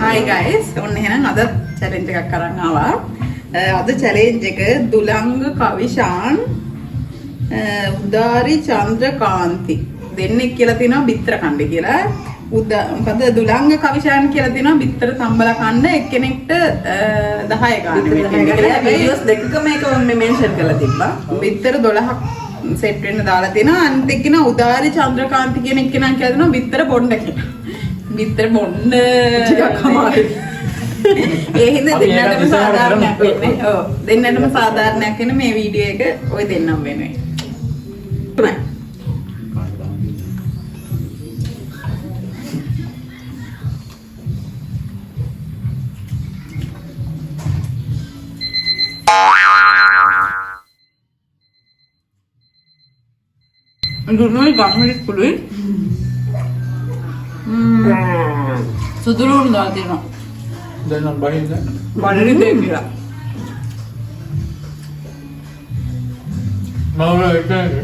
Hi guys, ඔන්න එහෙනම් අද challenge එකක් කරන් ආවා. අද challenge එක දුලංග කවිෂාන් උදාරි චන්ද්‍රකාන්ති දෙන්නෙක් කියලා තියෙනවා බිත්තර කණ්ඩේ කියලා. මොකද දුලංග කවිෂාන් කියලා තියෙනවා බිත්තර තම්බල කන්න එක්කෙනෙක්ට 10 ගන්න මේක වීඩියෝස් දෙකක මේක මේ මෙන්ෂන් කරලා තිබ්බා. බිත්තර 12ක් සෙට් වෙන්න දාලා තියෙනවා. අනිත් එක්කෙනා උදාරි චන්ද්‍රකාන්ති කියන එක්කෙනා කියලා දෙනවා බිත්තර බොණ්ඩ කියලා. බිත්තර බොණ්ඩ ටිකක් අමාරුයි. ඒ හින්දා දෙන්නටම සාධාරණයක් වෙන්නේ. ඔව් දෙන්නටම සාධාරණයක් වෙන මේ වීඩියෝ එක ඔය දෙන්නම වෙනුවෙන්. තුනයි. දුන්නයි ගම්මිට පුළුයි. සුදුරුන් දාලා තියෙනවා. දැන් නම් බහින්ද? බඩරි දෙක කියලා. මම එකයි.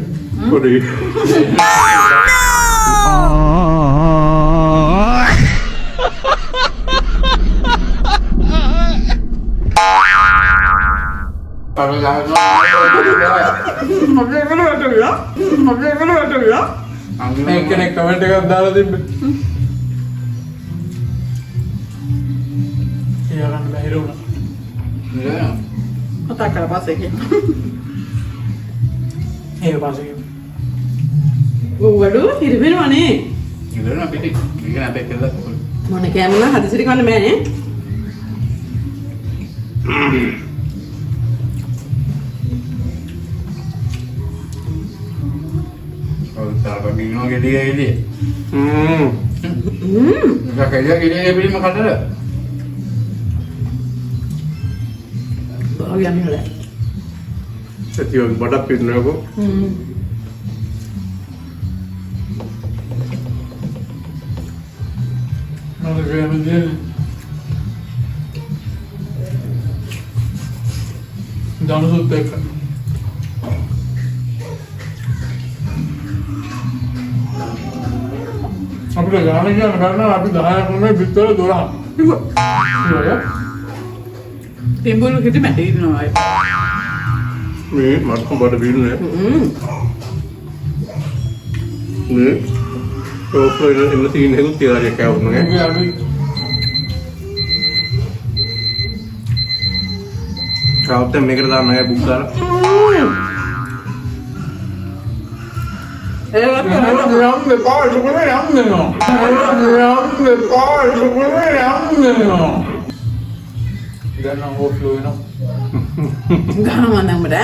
පොඩි. මේ කෙනෙක් කමෙන්ට් එකක් දාලා තිබ්බේ. ඊයරන් බැහැර වුණා. නෑ. කතා කරලා පස්සේ කියන්න. ඒ පස්සේ. වඩු ඉරිවෙනවනේ. ඉතින් අපි මේක අපේ කියලා මොන කැමලා හදිසිරි කන්න බෑනේ. Gino gede ini. Enggak kayak gini beli makan dulu. Bagian ini lah. Setiap badak pindah aku. Mana kayak begini. Jangan sutek. අපිට ගාන කියන කරනවා අපි 10ක් නෙමෙයි පිටතල 12ක්. ඉවර. තෙම්බුල් කිටි මැටි ඉන්නවා අය. මේ මට බඩ බින්නේ. මේ ඔෆ්ලයින් එන්න තියෙන හේතු තියලා කෑවුනේ. මේ අපි කවුද මේකට දාන්න අය බුක් දාලා. ඒවත් යම් දෙපා සුකුනේ යම් දෙනවා. යම් දෙපා සුකුනේ යම් දෙනවා. දැන් නම් ඔෆ්ලෝ වෙනවා. ගාන මන්දම්බද?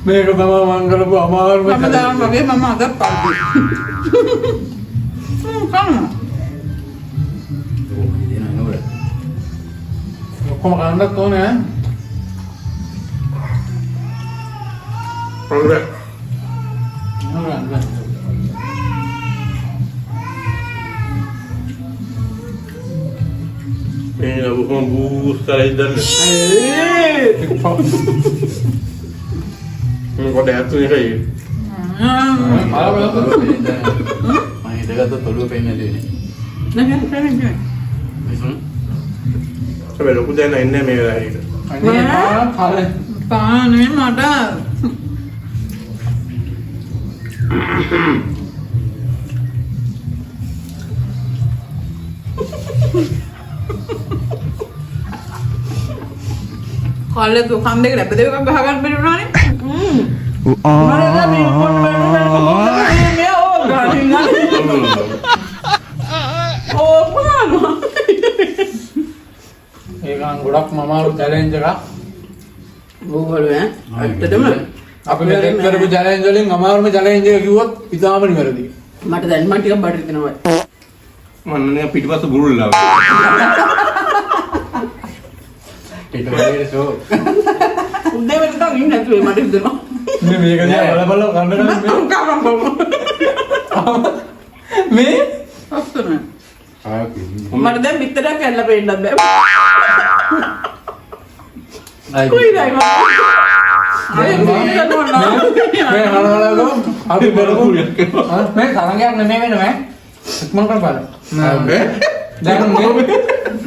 මේක තමයි මං කරපු අමාරුම මම දාන්න වගේ මම අද පාඩු. Kamu? Kok anak tuh nih? Enggak. Enggak. Ini aku membus kali dan. Kok dia tuh kayak. Malah tuh. Kita tuh perlu pengen aja ini. Nah, kan. Sampai lu kuda naik merah itu. Ini apa? Pan ini ada. Kalau tuh kandek dapat dia kan bahagian berulang nih. Mana dah pun ඒකන් ගොඩක් මමාරු challenge එකක්. ඕගොල්ලෝ ඇත්තටම අපි මේ කරපු challenge වලින් අමාරුම challenge එක කිව්වොත් ඉතාලම නිවැරදි. මට දැන් මම ටිකක් බඩ හිතෙනවා. මන්නේ පිටිපස්ස බුරුල්ලා. ඒක වගේ සෝ. උදේ වෙනකන් ඉන්න නැතුව මට හිතෙනවා. මේ මේක දිහා බල කන්න මේ මේ මේ අස්සන මට දැන් පිටරයක් ඇල්ල පෙන්නත් බෑ. කුයිදයි මම. මේ හරවලගෝ අපි බලමු. මේ තරංගයක් නෙමෙයි වෙන්නේ මම. ඉක්මන් කරපළ. දැන්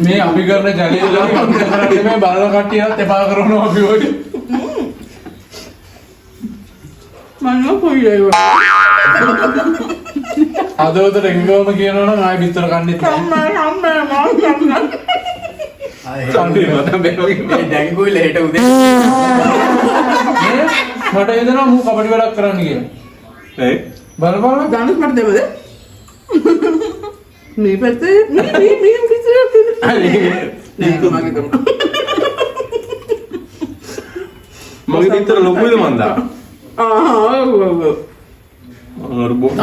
මේ අපි කරන ජලීය කරන්නේ මේ බලන කට්ටියත් එපා කරනවා අපි ඔය. මම කුයිදයි. අදවත රෙංගවම කියනවනම් ආයෙ පිටර කන්නේ මට හිතෙනවා මූ කබඩි වැඩක් කරන්න කියලා. බලපන් ගානස් මට දෙමද? මේ පැත්තේ මේ පිටරයක් නෑ මගේ කරු. මගේ පිටර ලොකුද මන්දා? ඔව්.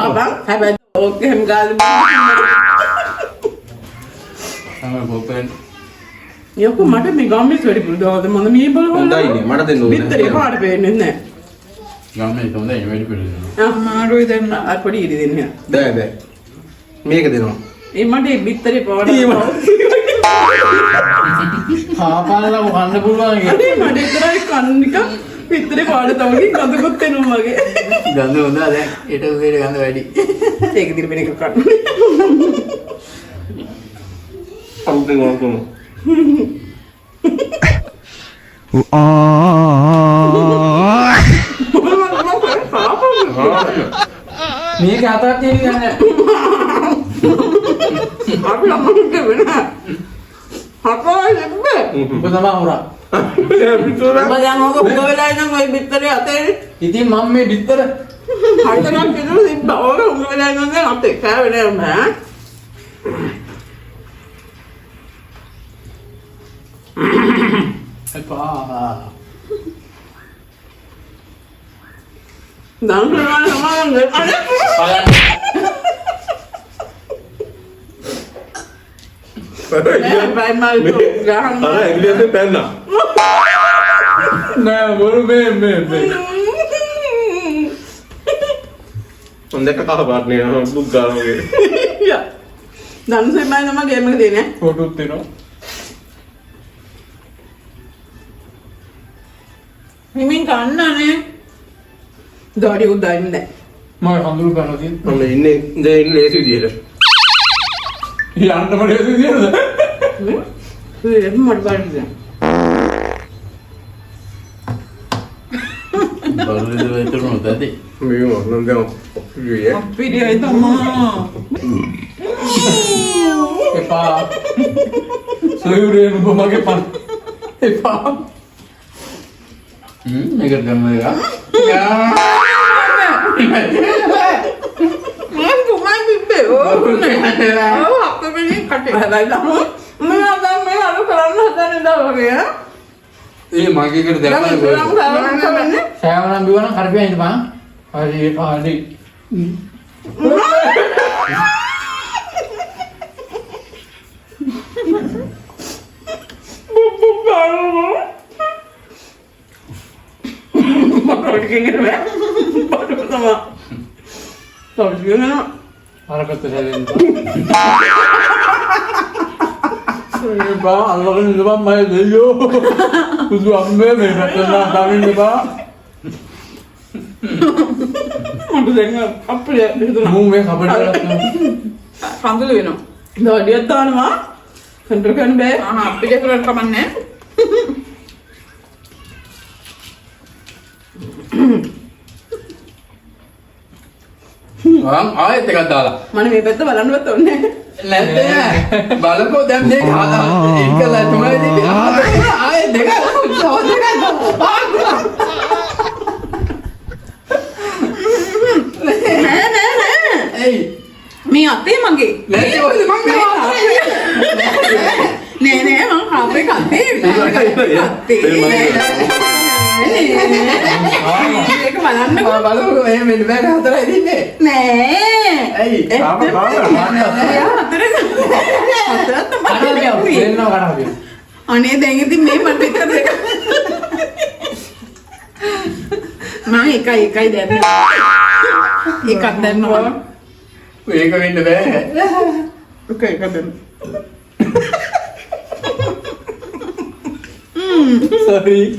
Abang, හැබැයි ඕක හැම ගාලෙම තමයි බොපෙන් යකෝ මට මේ ගම්මිස් වැඩි පුරුදවද මම මේ බලවල හොඳයිනේ මට දෙන්න ඕනේ. පිටරේ පාට පේන්නේ නැහැ. ගම්මේ හොඳයි වැඩි පිළිදෙන. අමාරුයි දැන් අර පොඩි ඉරි දෙන්න. බෑ. මේක දෙනවා. ඒ මට පිටරේ පාට ආපානලා කන්න පුළුවන් ඒක. අනේ මට ඉතරයි කන්නික පිටරේ පාට තමයි ගඳකුත් එනවා මගේ. ගඳ හොඳ දැන් ඊට උදේට ගඳ වැඩි. ඒක දිරිපෙන එක කන්න. අමුතෙන් වංකුණු. මේක අතක් කියන්නේ අපි අම්මට වෙන. හපා නෙබ්බේ. ඔබ තමයි හොරා. මම දැන් ඔක උග වෙලා ඉඳන් ওই පිටරේ අතේ ඉතින් මම මේ බිත්තර හයිතනම් කිදුරු තිබ්බා. ඔක උග වෙලා ඉඳන් දැන් අතේ කෑවේ නෑ මම. එපා. දැන් කරන්නේ සමාවෙන් අනේ. බයි මල් ගහන්න. අර ඇගිලියෙන් පැන්නා. නෑ බොරු මේ. හොඳට කහ පාට නේ දුක් ගාන වගේ. යා. දැන් සෙමයි නම ගේම් එක දෙන්නේ. ෆොටෝත් දෙනවා. මිමින් කන්නනේ. දොඩි උදයින් දැන්. මම අඳුරු කරනවා තියෙන. මම ඉන්නේ දැන් ලේසි විදියට. යන්න මඩේ තියෙනද? ඒක මට බලන්න. බල්ලේ දෙවිතුන උදදී. මේ මොනනම් දැන් ඔක්කොගේ අපිරියයි තමා. එපා. සොයුරේ මගේ පන්. එපා. මේක ගන්න එක. මම කොහොමද බිබ්බේ? ඔව් අපේ කටේ. හැබැයි මම දැන් මේ අර කරන්න හදන්නේ දාවගේ ඈ. ඒ මගේ එකට දැම්මම සෑවනම් බිවනම් කරපියා හිටපන්. හරි ඒක හරි. මට කියන්නේ බඩ තමයි. තවගෙන අරකට හැලෙන්න. ඒ බා අල්ලගෙන ඉඳපන් මම දෙයියෝ. කුදු අම්මේ මේ පැත්තෙන් දාමින් ඉඳපන්. මට දැන් අප්පිරිය දෙදුනා. මූ මේ කබඩ කඳුළු වෙනවා. දොඩියක් දානවා. කන්ට්‍රෝල් කරන්න බෑ. අප්පිරිය කරන්න කමන්නේ. ආයෙත් එකක් දාලා. මම මේ පැත්ත බලන්නවත් ඕනේ නැත්නම් බලපෝ දැන් මේක ඒකලා තමයි ආයෙත් දෙක නෑ. එයි මේ අතේ මගේ. නැති ඔය මම නෑ මම කාපේ කත්තේ. ඒක බලන්නකෝ. බලමු එහෙම මෙන්න බෑග හතරයි දින්නේ. නෑ. ඇයි? තාම අනේ දැන් ඉතින් මේ මට පිටර දෙක. මම එකයි දැම්මා. එකක් දැම්මා. ඒක වෙන්න බෑ. Okay, kadang. Sorry.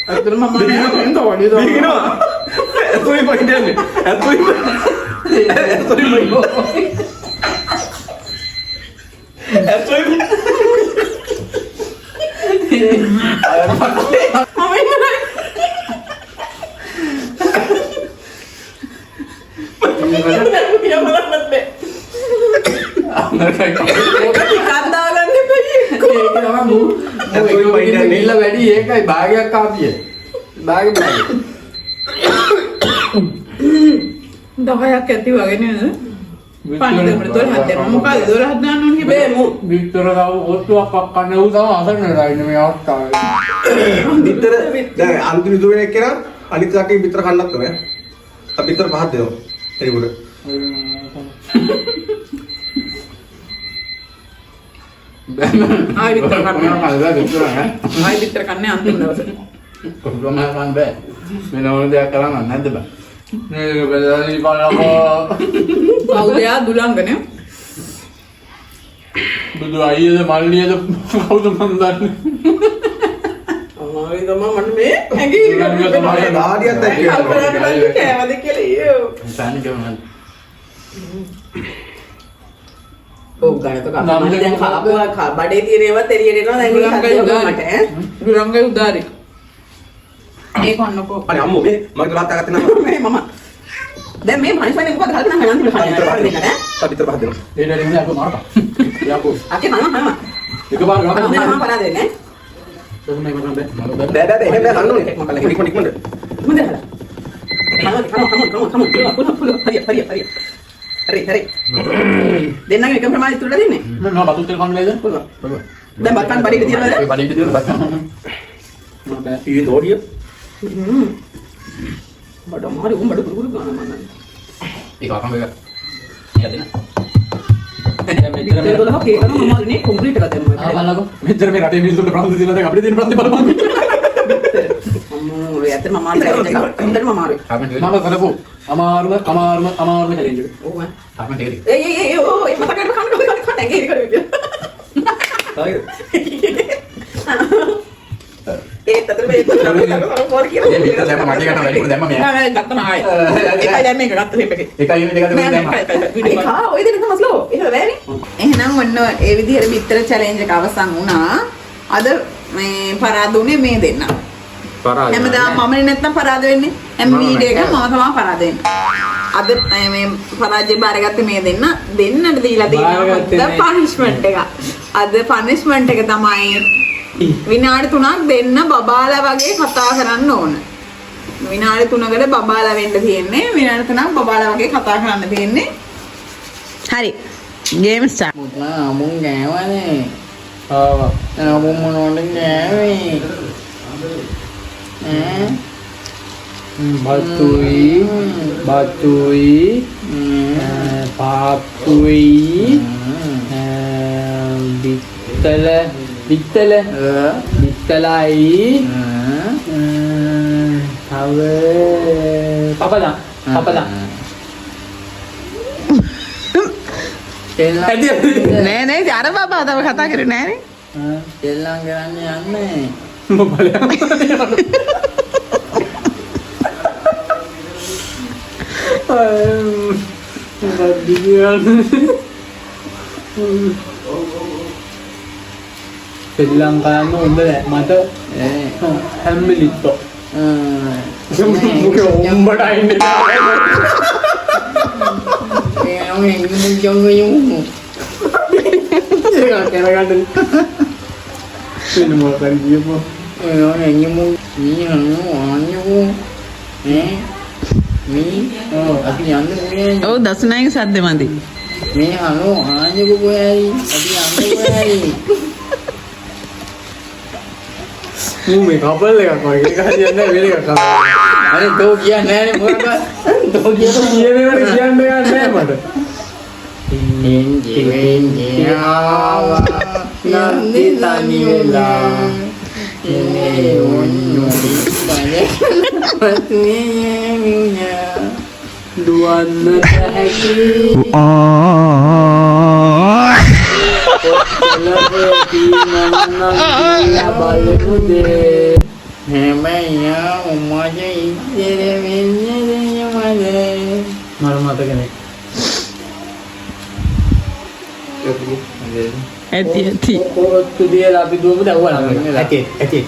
Aduh, mama ni apa ni tu? Begini mah. Itu yang paling dia ni. Itu yang Mama ni mana? Dia mana benda? Kanda kan ni tu. ඒක තමයි මු ඉල්ල වැඩි ඒකයි භාගයක් කාපිය. භාගෙ භාගෙ. Dahaya kati wage neda. Pani දෙකට 12ක් දෙනවා. මොකද 12ක් දාන්න ඕනේ කිව්වේ? විතර ගාව ඔට්ටුවක් කන්න උ තමයි අසරණ ඉන්නේ මේ අවස්ථාවේ. bitter දැන් අන්තිම දුර වෙන එක්කන අනිත් යාකේ bitter කන්නත් ඕනේ. අපි bitter පහක් දෙනවා. එරිබුල. ආයි විතර කන්න. කල්ලා විතර ඈ. ආයි විතර කන්නේ අන්තිම දවසේ. කොහොමද කරන්නේ? මෙන්න ඕන දෙයක් කරන්න නැද්ද බෑ. මේක බෙදාලි බලකෝ. කවුදයා දුලංගනේ? බුදු අයියද මල්ලියද කවුද මන් දන්නේ. ආයි තමයි මට මේ ඇඟිලි තමයි දාඩියක් දැක්කේ. කෑමද කියලා ඊයෝ. සානි කියනවා. ඔව් ගානක කපන්න දැන් කාපුවා බඩේ තියෙන ඒවා එළියට එනවා දැන් මේක හදලා මට ඈ දුලංගේ උදාරි ඒක ඔන්නකෝ අනේ අම්මෝ මේ මගේ තාත්තා ගත්තේ නම මේ මම දැන් මේ මනුස්සයනේ මොකද හදලා නම් අන්තිමට හදලා දෙන්න ඈ bitter පහක් දෙනවා. ඒ දෙන්නේ අපෝ මාරක. යාකෝ. අකේ මම එකපාර ගන්න. මම පරා දෙන්නේ කොහොමද මම බෑ. බෑ එහෙම බෑ ගන්න ඕනේ. මම කලින් ඉක්මනට මොකද හදලා කම හරි හරි දෙන්නගේ එක ප්‍රමාණය තුරලා දෙන්නේ මම බතුත් තෙල් කන්න නේද? පුළුවන් දැන් බත් කන්න බඩේට තියනවද ඒ බඩේට තියන බත්. මම බෑ. ඊයේ දෝඩිය බඩ මාරි උඹ බඩ කුරුකුරු ගන්න මම ඒක අකම එක. යදින. මෙතන දොලහ කේකන මම ඉන්නේ කොම්ප්ලීට් එකක් දැම්මා බලන්නකෝ. මෙච්චර මේ රටේ මිනිස්සුන්ට ප්‍රශ්න දෙනවා දැන් අපිට දෙන ප්‍රශ්න බලපන්. අම්මෝ ඇත්තට මම මාත් ඇත්තට මම මාරි මම කරපු අමාරුම චැලෙන්ජ් එක. ඔව් අපිට ඒක. ඒ ඔය මතක කරගන්න කන්න ඇඟේ කරේ ඒ තතර මේ පොර කියලා ඒ විතර දැම්ම මගේ කට වැඩි දැම්ම මෙයා. නෑ ගත්තම ආයි ඒකයි දැන් මේක ගත්ත හෙප් එකේ එකයි මේ දෙකද දැම්ම. ඒකා ඔය දෙක තමයි ස්ලෝ ඒක බෑනේ එහෙනම් ඔන්න ඒ විදිහට පිටර චැලෙන්ජ් එක අවසන් වුණා අද මේ පරාදුනේ මේ දෙන්න පරාද. හැමදාම මමනේ නැත්තම් පරාද වෙන්නේ හැම වීඩියෝ එකම මම තමයි පරාද වෙන්නේ අද මේ පරාජය බාරගත්තේ මේ දෙන්නට දීලා තියෙනවා පනිෂ්මන්ට් එක අද පනිෂ්මන්ට් එක තමයි විනාඩි 3ක් දෙන්න බබාලා වගේ කතා කරන්න ඕන විනාඩි 3කට බබාලා වෙන්න තියෙන්නේ විනාඩි 3ක් බබාලා වගේ කතා කරන්න තියෙන්නේ හරි ගේම් ස්ටාර්ට් මුන් ගෑවනේ. ආ මුන් මොනවද ගෑවේ? batuy papuy bittalai tawe papada නෑ අර බබා තව කතා කරේ නෑනේ එල්ලන් කරන්න යන්නේ මොබලයක් Srilankan udah mata hamilito. Mungkin umbar ini. Yang ini yang kira-kira ini mau kan dia mau. Yang mau ni අපි යන්නේ ඔව් දසුනායක සද්ද මදි මේ අනෝ ආඤ්ඤක කොහේයි අපි යන්නේ කොහේයි මේ කපල් එකක් වගේ ඒක හරියන්නේ නැහැ වෙන එකක් අනේ තෝ කියන්නේ නැහැ මොකද තෝ කියන්නේ කියන්නේ නැහැ මට ඉන්නේ ආවා nanti tani වෙලා ඉන්නේ උන්නු දුවන්නට හැකි බලුදේ හැමයා උමජ ඉතිරෙ වෙන්නේ මට මතක නෑ ඇති ඇති කොහොත් දියලා අපි දුවමුද අවුවලා ඇති ඇති